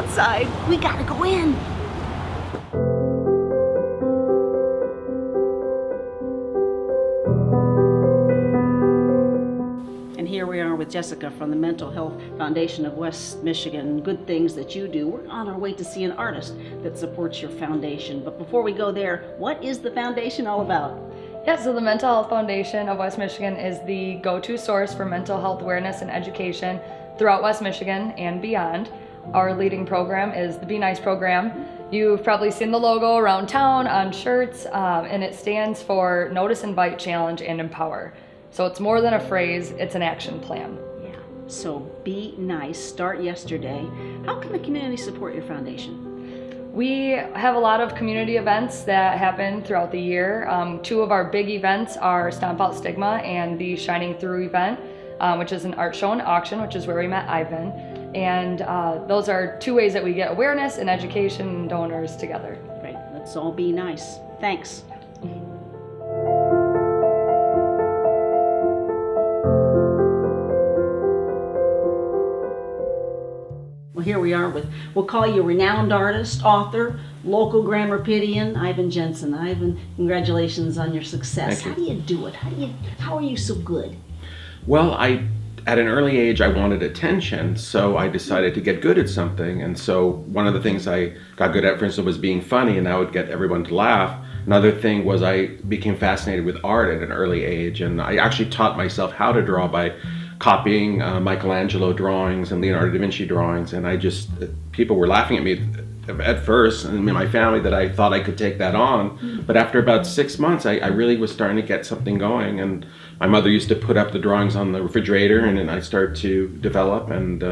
outside. We gotta go in. And here we are with Jessica from the Mental Health Foundation of West Michigan. Good things that you do. We're on our way to see an artist that supports your foundation. But before we go there, what is the foundation all about? Yeah, so the Mental Health Foundation of West Michigan is the go-to source for mental health awareness and education throughout West Michigan and beyond. Our leading program is the Be Nice program. You've probably seen the logo around town on shirts, and it stands for Notice, Invite, Challenge, and Empower. So it's more than a phrase, it's an action plan. Yeah, so Be Nice, start yesterday. How can the community support your foundation? We have a lot of community events that happen throughout the year. Two of our big events are Stomp Out Stigma and the Shining Through event, which is an art show and auction, which is where we met Ivan. And those are two ways that we get awareness and education and donors together. Right, let's all be nice. Thanks. Well, here we are with, we'll call you renowned artist, author, local Grand Rapidian, Ivan Jenson. Ivan, congratulations on your success. Thank you. How do you do it? How are you so good? Well, at an early age, I wanted attention, so I decided to get good at something. And so one of the things I got good at, for instance, was being funny, and I would get everyone to laugh. Another thing was I became fascinated with art at an early age, and I actually taught myself how to draw by copying Michelangelo drawings and Leonardo da Vinci drawings. And people were laughing at me at first, and in my family, that I thought I could take that on. But after about 6 months, I really was starting to get something going. And my mother used to put up the drawings on the refrigerator, and then I started to develop. And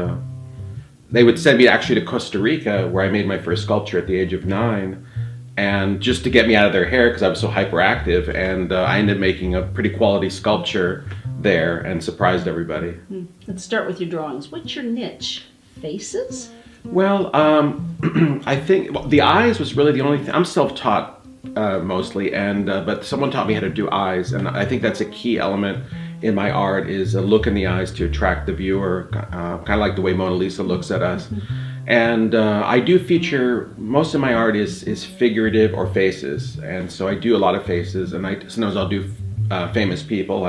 they would send me actually to Costa Rica, where I made my first sculpture at the age of 9. And just to get me out of their hair, because I was so hyperactive. And I ended up making a pretty quality sculpture there and surprised everybody. Let's start with your drawings. What's your niche? Faces? Well, I think the eyes was really the only thing. I'm self-taught mostly, and but someone taught me how to do eyes, and I think that's a key element in my art, is a look in the eyes to attract the viewer, kind of like the way Mona Lisa looks at us. And I do feature, most of my art is figurative or faces, and so I do a lot of faces, and sometimes I'll do famous people.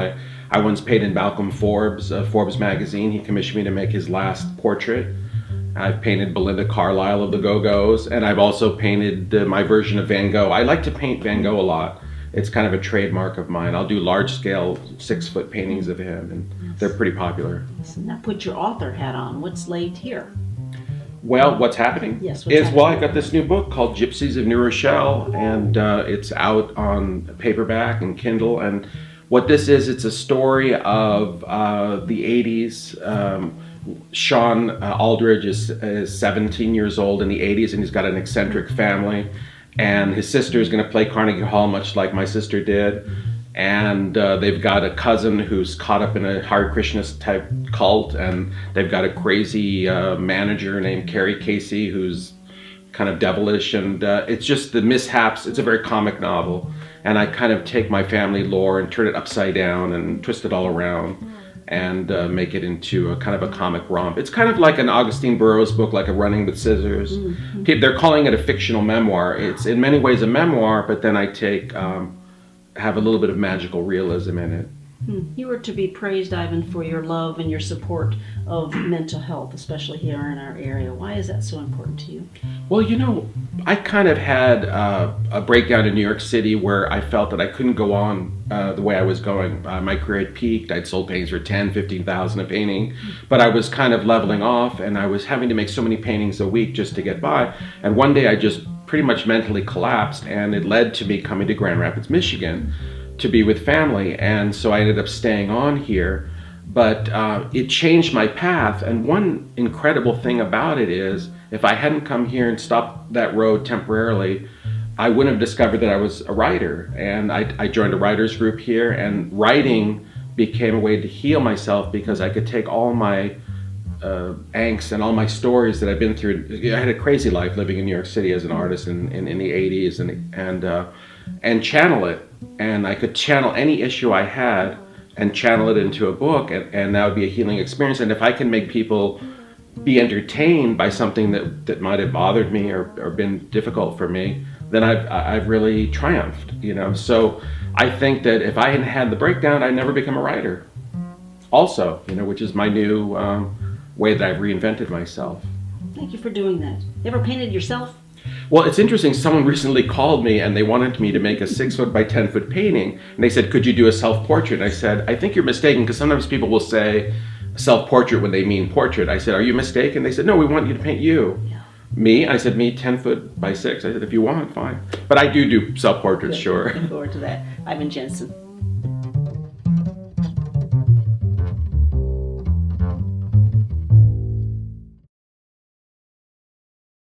I once painted Malcolm Forbes, Forbes magazine. He commissioned me to make his last portrait. I've painted Belinda Carlisle of the Go-Go's, and I've also painted my version of Van Gogh. I like to paint Van Gogh a lot. It's kind of a trademark of mine. I'll do large-scale 6-foot paintings of him, and they're pretty popular. So now put your author hat on. What's laid here? Well, what's happening? Yes, what's happening? Well, I got this new book called Gypsies of New Rochelle, and it's out on paperback and Kindle. And what this is, it's a story of the 80s. Sean Aldridge is 17 years old in the 80s, and he's got an eccentric family. And his sister is going to play Carnegie Hall, much like my sister did. And they've got a cousin who's caught up in a Hare Krishna type cult, and they've got a crazy manager named Carrie Casey who's kind of devilish, and it's just the mishaps. It's a very comic novel, and I kind of take my family lore and turn it upside down and twist it all around and make it into a kind of a comic romp. It's kind of like an Augustine Burroughs book, like a Running with Scissors. They're calling it a fictional memoir. It's in many ways a memoir, but then I have a little bit of magical realism in it. You are to be praised, Ivan, for your love and your support of mental health, especially here in our area. Why is that so important to you? Well, I kind of had a breakdown in New York City where I felt that I couldn't go on the way I was going. My career had peaked. I'd sold paintings for $10,000, $15,000 a painting, but I was kind of leveling off, and I was having to make so many paintings a week just to get by. And one day I just pretty much mentally collapsed, and it led to me coming to Grand Rapids, Michigan to be with family. And so I ended up staying on here, but it changed my path. And one incredible thing about it is, if I hadn't come here and stopped that road temporarily, I wouldn't have discovered that I was a writer. And I joined a writers group here, and writing became a way to heal myself, because I could take all my angst and all my stories that I've been through. I had a crazy life living in New York City as an artist in the 80s, and channel it. And I could channel any issue I had and channel it into a book, and that would be a healing experience. And if I can make people be entertained by something that might have bothered me or been difficult for me, then I've really triumphed, you know. So I think that if I hadn't had the breakdown, I'd never become a writer. Also, you know, which is my new way that I've reinvented myself. Thank you for doing that. You ever painted yourself? Well, it's interesting. Someone recently called me and they wanted me to make a 6-foot by 10-foot painting. And they said, could you do a self-portrait? And I said, I think you're mistaken, because sometimes people will say self-portrait when they mean portrait. I said, are you mistaken? They said, no, we want you to paint you. Yeah. Me? I said, me 10 foot by 6. I said, if you want, fine. But I do self-portraits, Good. sure. Looking forward to that. Ivan Jenson.